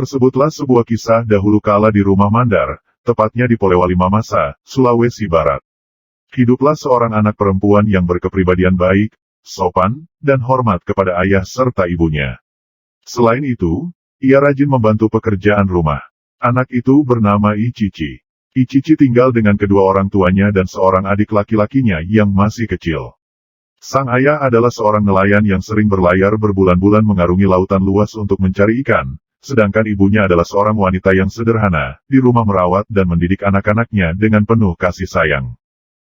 Tersebutlah sebuah kisah dahulu kala di rumah Mandar, tepatnya di Polewali Mamasa, Sulawesi Barat. Hiduplah seorang anak perempuan yang berkepribadian baik, sopan, dan hormat kepada ayah serta ibunya. Selain itu, ia rajin membantu pekerjaan rumah. Anak itu bernama Ichichi. Ichichi tinggal dengan kedua orang tuanya dan seorang adik laki-lakinya yang masih kecil. Sang ayah adalah seorang nelayan yang sering berlayar berbulan-bulan mengarungi lautan luas untuk mencari ikan, sedangkan ibunya adalah seorang wanita yang sederhana, di rumah merawat dan mendidik anak-anaknya dengan penuh kasih sayang.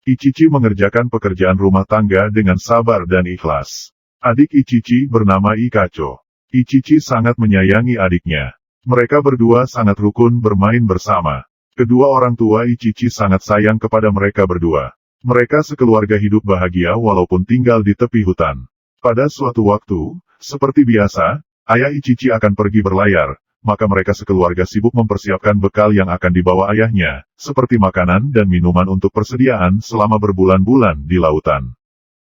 Ichichi mengerjakan pekerjaan rumah tangga dengan sabar dan ikhlas. Adik Ichichi bernama Ikacho. Ichichi sangat menyayangi adiknya. Mereka berdua sangat rukun bermain bersama. Kedua orang tua Ichichi sangat sayang kepada mereka berdua. Mereka sekeluarga hidup bahagia walaupun tinggal di tepi hutan. Pada suatu waktu, seperti biasa, ayah Ichichi akan pergi berlayar, maka mereka sekeluarga sibuk mempersiapkan bekal yang akan dibawa ayahnya, seperti makanan dan minuman untuk persediaan selama berbulan-bulan di lautan.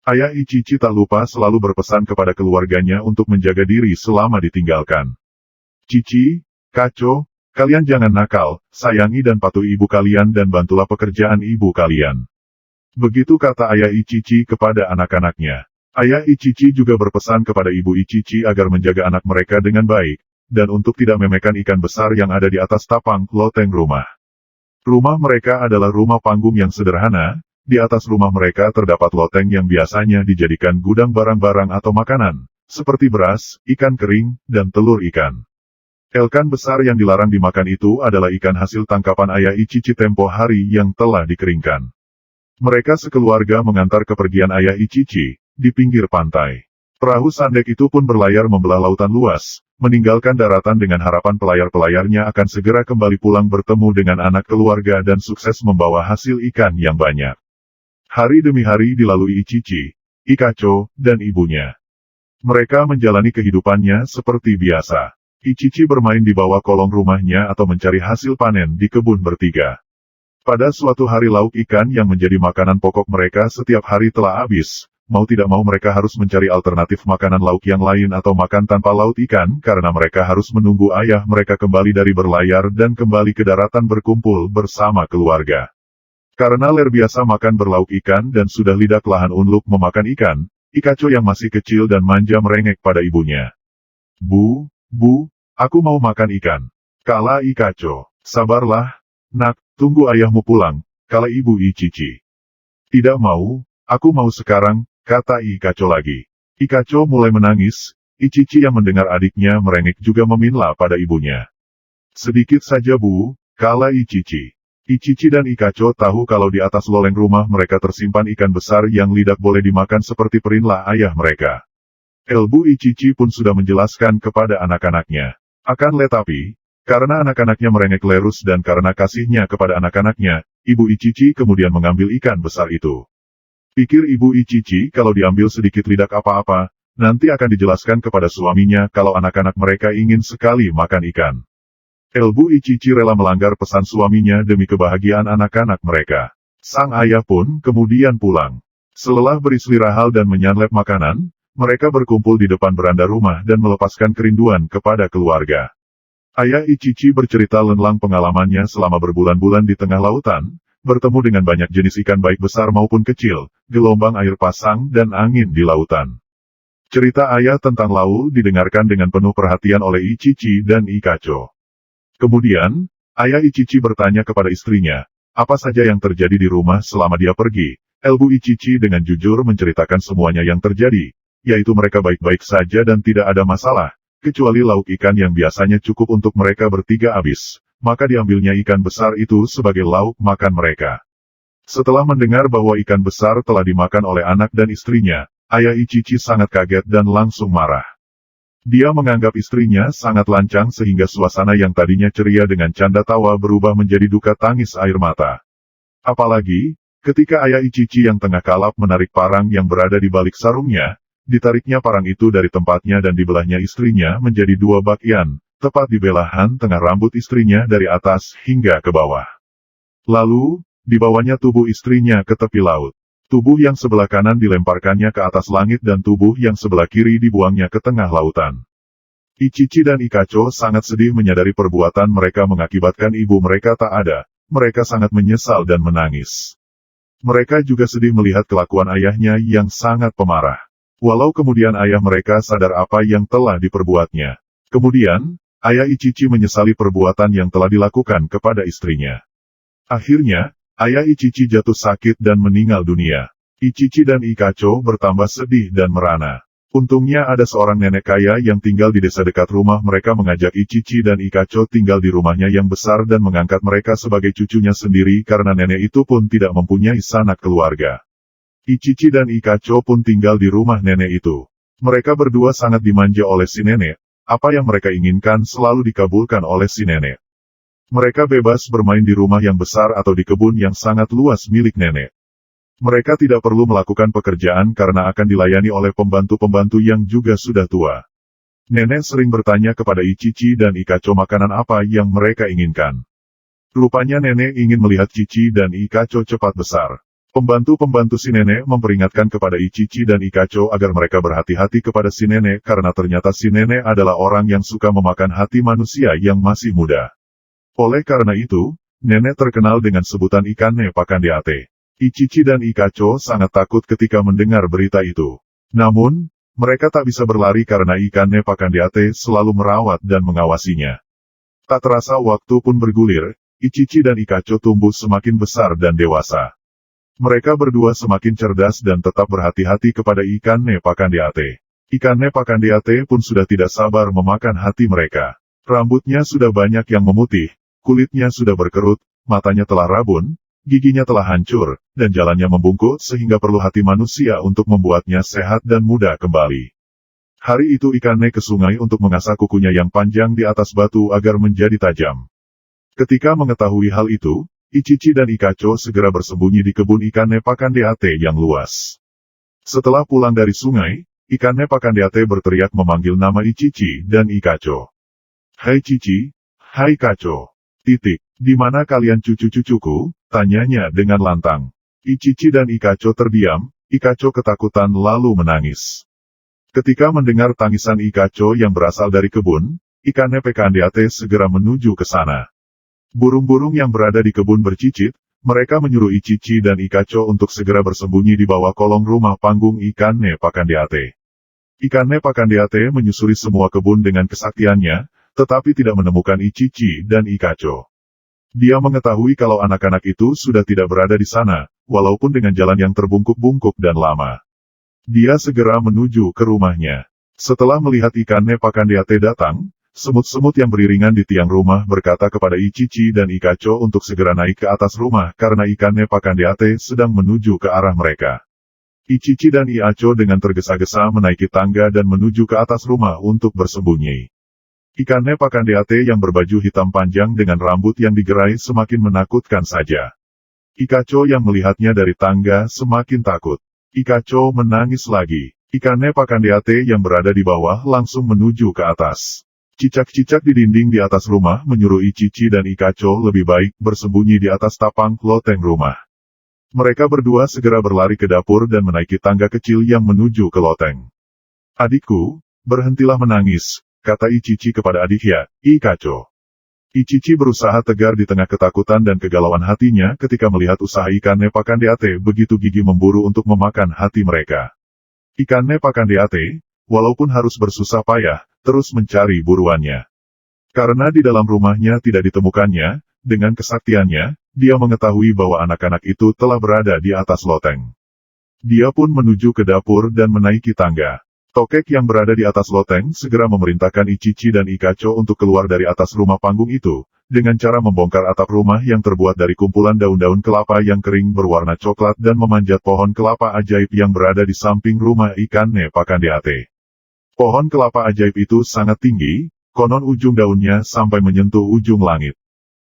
Ayah Ichichi tak lupa selalu berpesan kepada keluarganya untuk menjaga diri selama ditinggalkan. Cici, Kacho, kalian jangan nakal, sayangi dan patuhi ibu kalian dan bantulah pekerjaan ibu kalian. Begitu kata ayah Ichichi kepada anak-anaknya. Ayah Ichichi juga berpesan kepada ibu Ichichi agar menjaga anak mereka dengan baik, dan untuk tidak memekkan ikan besar yang ada di atas tapang loteng rumah. Rumah mereka adalah rumah panggung yang sederhana, di atas rumah mereka terdapat loteng yang biasanya dijadikan gudang barang-barang atau makanan, seperti beras, ikan kering, dan telur ikan. Ikan besar yang dilarang dimakan itu adalah ikan hasil tangkapan ayah Ichichi tempo hari yang telah dikeringkan. Mereka sekeluarga mengantar kepergian ayah Ichichi di pinggir pantai. Perahu sandek itu pun berlayar membelah lautan luas, meninggalkan daratan dengan harapan pelayar-pelayarnya akan segera kembali pulang bertemu dengan anak keluarga dan sukses membawa hasil ikan yang banyak. Hari demi hari dilalui Ichichi, Ikacho, dan ibunya. Mereka menjalani kehidupannya seperti biasa. Ichichi bermain di bawah kolong rumahnya atau mencari hasil panen di kebun bertiga. Pada suatu hari lauk ikan yang menjadi makanan pokok mereka setiap hari telah habis. Mau tidak mau mereka harus mencari alternatif makanan lauk yang lain atau makan tanpa laut ikan karena mereka harus menunggu ayah mereka kembali dari berlayar dan kembali ke daratan berkumpul bersama keluarga. Karena ler biasa makan berlauk ikan dan sudah lidah kelahan unluk memakan ikan, Ikacho yang masih kecil dan manja merengek pada ibunya. Bu, aku mau makan ikan. Kala Ikacho, sabarlah, nak, tunggu ayahmu pulang, kala ibu Ichichi. Tidak mau, aku mau sekarang, kata Ikacho lagi. Ikacho mulai menangis, Ichichi yang mendengar adiknya merengek juga meminla pada ibunya. Sedikit saja bu, kala Ichichi. Ichichi dan Ikacho tahu kalau di atas loleng rumah mereka tersimpan ikan besar yang lidak boleh dimakan seperti perintah ayah mereka. Elbu Ichichi pun sudah menjelaskan kepada anak-anaknya. Akan tetapi, karena anak-anaknya merengek lerus dan karena kasihnya kepada anak-anaknya, ibu Ichichi kemudian mengambil ikan besar itu. Pikir ibu Ichichi kalau diambil sedikit lidak apa-apa, nanti akan dijelaskan kepada suaminya kalau anak-anak mereka ingin sekali makan ikan. Elbu Ichichi rela melanggar pesan suaminya demi kebahagiaan anak-anak mereka. Sang ayah pun kemudian pulang. Selelah beristirahat dan menyantap makanan, mereka berkumpul di depan beranda rumah dan melepaskan kerinduan kepada keluarga. Ayah Ichichi bercerita lenlang pengalamannya selama berbulan-bulan di tengah lautan, bertemu dengan banyak jenis ikan baik besar maupun kecil, gelombang air pasang dan angin di lautan. Cerita ayah tentang laut didengarkan dengan penuh perhatian oleh Ichichi dan Ikacho. Kemudian, ayah Ichichi bertanya kepada istrinya, apa saja yang terjadi di rumah selama dia pergi. Elbu Ichichi dengan jujur menceritakan semuanya yang terjadi, yaitu mereka baik-baik saja dan tidak ada masalah, kecuali lauk ikan yang biasanya cukup untuk mereka bertiga habis. Maka diambilnya ikan besar itu sebagai lauk makan mereka. Setelah mendengar bahwa ikan besar telah dimakan oleh anak dan istrinya, ayah Ichichi sangat kaget dan langsung marah. Dia menganggap istrinya sangat lancang sehingga suasana yang tadinya ceria dengan canda tawa berubah menjadi duka tangis air mata. Apalagi, ketika ayah Ichichi yang tengah kalap menarik parang yang berada di balik sarungnya, ditariknya parang itu dari tempatnya dan dibelahnya istrinya menjadi dua bagian. Tepat di belahan tengah rambut istrinya dari atas hingga ke bawah. Lalu, dibawanya tubuh istrinya ke tepi laut. Tubuh yang sebelah kanan dilemparkannya ke atas langit dan tubuh yang sebelah kiri dibuangnya ke tengah lautan. Ichichi dan Ikacho sangat sedih menyadari perbuatan mereka mengakibatkan ibu mereka tak ada. Mereka sangat menyesal dan menangis. Mereka juga sedih melihat kelakuan ayahnya yang sangat pemarah. Walau kemudian ayah mereka sadar apa yang telah diperbuatnya. Kemudian, ayah Ichichi menyesali perbuatan yang telah dilakukan kepada istrinya. Akhirnya, ayah Ichichi jatuh sakit dan meninggal dunia. Ichichi dan Ikacho bertambah sedih dan merana. Untungnya ada seorang nenek kaya yang tinggal di desa dekat rumah mereka mengajak Ichichi dan Ikacho tinggal di rumahnya yang besar dan mengangkat mereka sebagai cucunya sendiri karena nenek itu pun tidak mempunyai sanak keluarga. Ichichi dan Ikacho pun tinggal di rumah nenek itu. Mereka berdua sangat dimanja oleh si nenek, apa yang mereka inginkan selalu dikabulkan oleh si nenek. Mereka bebas bermain di rumah yang besar atau di kebun yang sangat luas milik nenek. Mereka tidak perlu melakukan pekerjaan karena akan dilayani oleh pembantu-pembantu yang juga sudah tua. Nenek sering bertanya kepada Ichichi dan Ikacho makanan apa yang mereka inginkan. Rupanya nenek ingin melihat Ichichi dan Ikacho cepat besar. Pembantu-pembantu si nenek memperingatkan kepada Ichichi dan Ikacho agar mereka berhati-hati kepada si nenek karena ternyata si nenek adalah orang yang suka memakan hati manusia yang masih muda. Oleh karena itu, nenek terkenal dengan sebutan Ikane Pakandeate. Ichichi dan Ikacho sangat takut ketika mendengar berita itu. Namun, mereka tak bisa berlari karena Ikane Pakandeate selalu merawat dan mengawasinya. Tak terasa waktu pun bergulir, Ichichi dan Ikacho tumbuh semakin besar dan dewasa. Mereka berdua semakin cerdas dan tetap berhati-hati kepada Ikane Pakandeate. Ikane Pakandeate pun sudah tidak sabar memakan hati mereka. Rambutnya sudah banyak yang memutih, kulitnya sudah berkerut, matanya telah rabun, giginya telah hancur, dan jalannya membungkuk sehingga perlu hati manusia untuk membuatnya sehat dan muda kembali. Hari itu Ikane ke sungai untuk mengasah kukunya yang panjang di atas batu agar menjadi tajam. Ketika mengetahui hal itu, Ichichi dan Ikacho segera bersembunyi di kebun Ikane Pakandeate yang luas. Setelah pulang dari sungai, Ikane Pakandeate berteriak memanggil nama Ichichi dan Ikacho. "Hai Chichi, hai Kacho. Di mana kalian cucu-cucuku?" tanyanya dengan lantang. Ichichi dan Ikacho terdiam, Ikacho ketakutan lalu menangis. Ketika mendengar tangisan Ikacho yang berasal dari kebun, Ikane Pakandeate segera menuju ke sana. Burung-burung yang berada di kebun bercicit, mereka menyuruh Ichichi dan Ikacho untuk segera bersembunyi di bawah kolong rumah panggung Ikane Pakandeate. Ikane Pakandeate menyusuri semua kebun dengan kesaktiannya, tetapi tidak menemukan Ichichi dan Ikacho. Dia mengetahui kalau anak-anak itu sudah tidak berada di sana, walaupun dengan jalan yang terbungkuk-bungkuk dan lama. Dia segera menuju ke rumahnya. Setelah melihat Ikane Pakandeate datang, semut-semut yang beriringan di tiang rumah berkata kepada Ichichi dan Ikacho untuk segera naik ke atas rumah karena Ikane Pakandeate sedang menuju ke arah mereka. Ichichi dan Ikacho dengan tergesa-gesa menaiki tangga dan menuju ke atas rumah untuk bersembunyi. Ikane Pakandeate yang berbaju hitam panjang dengan rambut yang digerai semakin menakutkan saja. Ikacho yang melihatnya dari tangga semakin takut. Ikacho menangis lagi. Ikane Pakandeate yang berada di bawah langsung menuju ke atas. Cicak-cicak di dinding di atas rumah menyuruh Ichichi dan Ikacho lebih baik bersembunyi di atas tapang loteng rumah. Mereka berdua segera berlari ke dapur dan menaiki tangga kecil yang menuju ke loteng. "Adikku, berhentilah menangis," kata Ichichi kepada adiknya, Ikacho. Ichichi berusaha tegar di tengah ketakutan dan kegalauan hatinya ketika melihat usaha Ikane Pakandeate begitu gigih memburu untuk memakan hati mereka. Ikane Pakandeate, walaupun harus bersusah payah, terus mencari buruannya. Karena di dalam rumahnya tidak ditemukannya, dengan kesaktiannya, dia mengetahui bahwa anak-anak itu telah berada di atas loteng. Dia pun menuju ke dapur dan menaiki tangga. Tokek yang berada di atas loteng segera memerintahkan Ichichi dan Ikacho untuk keluar dari atas rumah panggung itu, dengan cara membongkar atap rumah yang terbuat dari kumpulan daun-daun kelapa yang kering berwarna coklat dan memanjat pohon kelapa ajaib yang berada di samping rumah Ikane Pakandeate. Pohon kelapa ajaib itu sangat tinggi, konon ujung daunnya sampai menyentuh ujung langit.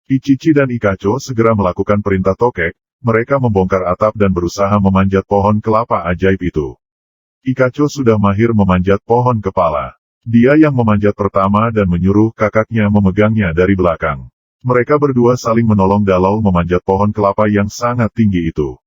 Ichichi dan Ikacho segera melakukan perintah Tokek, mereka membongkar atap dan berusaha memanjat pohon kelapa ajaib itu. Ikacho sudah mahir memanjat pohon kepala. Dia yang memanjat pertama dan menyuruh kakaknya memegangnya dari belakang. Mereka berdua saling menolong dalau memanjat pohon kelapa yang sangat tinggi itu.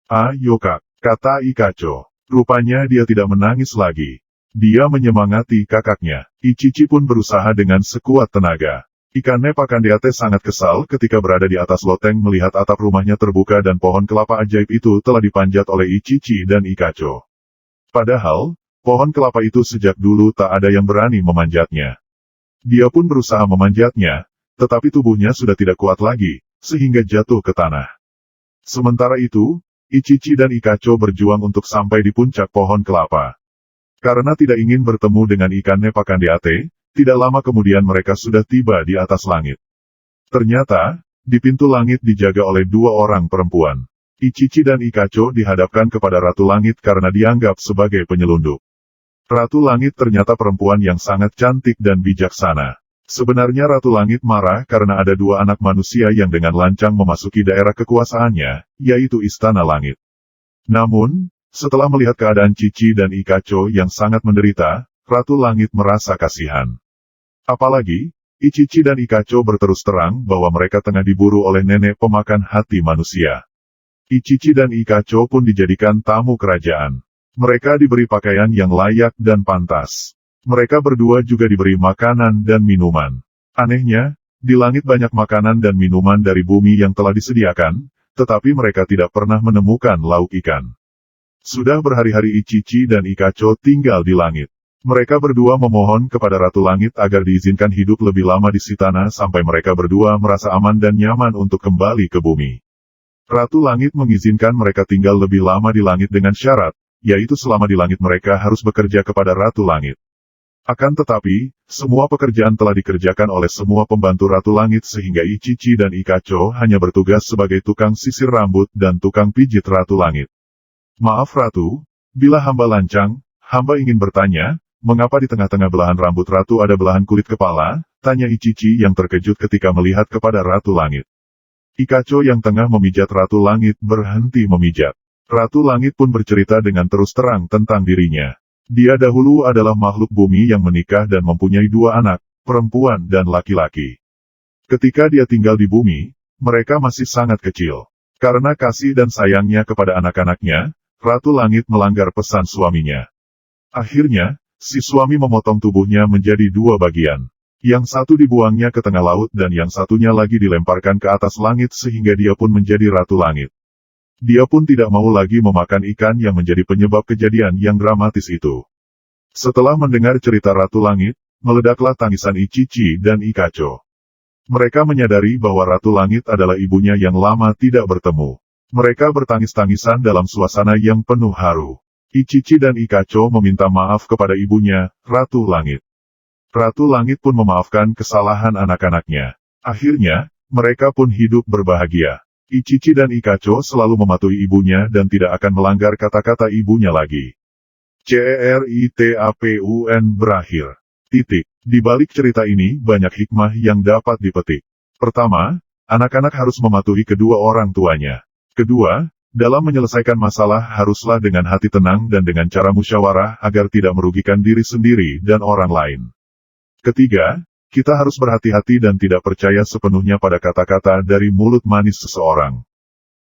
"Ayo kak," kata Ikacho. Rupanya dia tidak menangis lagi. Dia menyemangati kakaknya. Ichichi pun berusaha dengan sekuat tenaga. Ikane Pakandeate sangat kesal ketika berada di atas loteng melihat atap rumahnya terbuka dan pohon kelapa ajaib itu telah dipanjat oleh Ichichi dan Ikacho. Padahal, pohon kelapa itu sejak dulu tak ada yang berani memanjatnya. Dia pun berusaha memanjatnya, tetapi tubuhnya sudah tidak kuat lagi, sehingga jatuh ke tanah. Sementara itu, Ichichi dan Ikacho berjuang untuk sampai di puncak pohon kelapa. Karena tidak ingin bertemu dengan Ikane Pakandeate, tidak lama kemudian mereka sudah tiba di atas langit. Ternyata, di pintu langit dijaga oleh dua orang perempuan. Ichichi dan Ikacho dihadapkan kepada Ratu Langit karena dianggap sebagai penyelundup. Ratu Langit ternyata perempuan yang sangat cantik dan bijaksana. Sebenarnya Ratu Langit marah karena ada dua anak manusia yang dengan lancang memasuki daerah kekuasaannya, yaitu Istana Langit. Namun, setelah melihat keadaan Cici dan Ikacho yang sangat menderita, Ratu Langit merasa kasihan. Apalagi, Ichichi dan Ikacho berterus terang bahwa mereka tengah diburu oleh nenek pemakan hati manusia. Ichichi dan Ikacho pun dijadikan tamu kerajaan. Mereka diberi pakaian yang layak dan pantas. Mereka berdua juga diberi makanan dan minuman. Anehnya, di langit banyak makanan dan minuman dari bumi yang telah disediakan, tetapi mereka tidak pernah menemukan lauk ikan. Sudah berhari-hari Ichichi dan Ikacho tinggal di langit. Mereka berdua memohon kepada Ratu Langit agar diizinkan hidup lebih lama di Sitana sampai mereka berdua merasa aman dan nyaman untuk kembali ke bumi. Ratu Langit mengizinkan mereka tinggal lebih lama di langit dengan syarat, yaitu selama di langit mereka harus bekerja kepada Ratu Langit. Akan tetapi, semua pekerjaan telah dikerjakan oleh semua pembantu Ratu Langit sehingga Ichichi dan Ikacho hanya bertugas sebagai tukang sisir rambut dan tukang pijit Ratu Langit. Maaf Ratu, bila hamba lancang, hamba ingin bertanya, mengapa di tengah-tengah belahan rambut Ratu ada belahan kulit kepala? Tanya Ichichi yang terkejut ketika melihat kepada Ratu Langit. Ikacho yang tengah memijat Ratu Langit berhenti memijat. Ratu Langit pun bercerita dengan terus terang tentang dirinya. Dia dahulu adalah makhluk bumi yang menikah dan mempunyai dua anak, perempuan dan laki-laki. Ketika dia tinggal di bumi, mereka masih sangat kecil. Karena kasih dan sayangnya kepada anak-anaknya, Ratu Langit melanggar pesan suaminya. Akhirnya, si suami memotong tubuhnya menjadi dua bagian. Yang satu dibuangnya ke tengah laut dan yang satunya lagi dilemparkan ke atas langit sehingga dia pun menjadi Ratu Langit. Dia pun tidak mau lagi memakan ikan yang menjadi penyebab kejadian yang dramatis itu. Setelah mendengar cerita Ratu Langit, meledaklah tangisan Ichichi dan Ikacho. Mereka menyadari bahwa Ratu Langit adalah ibunya yang lama tidak bertemu. Mereka bertangis-tangisan dalam suasana yang penuh haru. Ichichi dan Ikacho meminta maaf kepada ibunya, Ratu Langit. Ratu Langit pun memaafkan kesalahan anak-anaknya. Akhirnya, mereka pun hidup berbahagia. Ichichi dan Ikacho selalu mematuhi ibunya dan tidak akan melanggar kata-kata ibunya lagi. CRITAPUN berakhir. Titik. Di balik cerita ini banyak hikmah yang dapat dipetik. Pertama, anak-anak harus mematuhi kedua orang tuanya. Kedua, dalam menyelesaikan masalah haruslah dengan hati tenang dan dengan cara musyawarah agar tidak merugikan diri sendiri dan orang lain. Ketiga, kita harus berhati-hati dan tidak percaya sepenuhnya pada kata-kata dari mulut manis seseorang.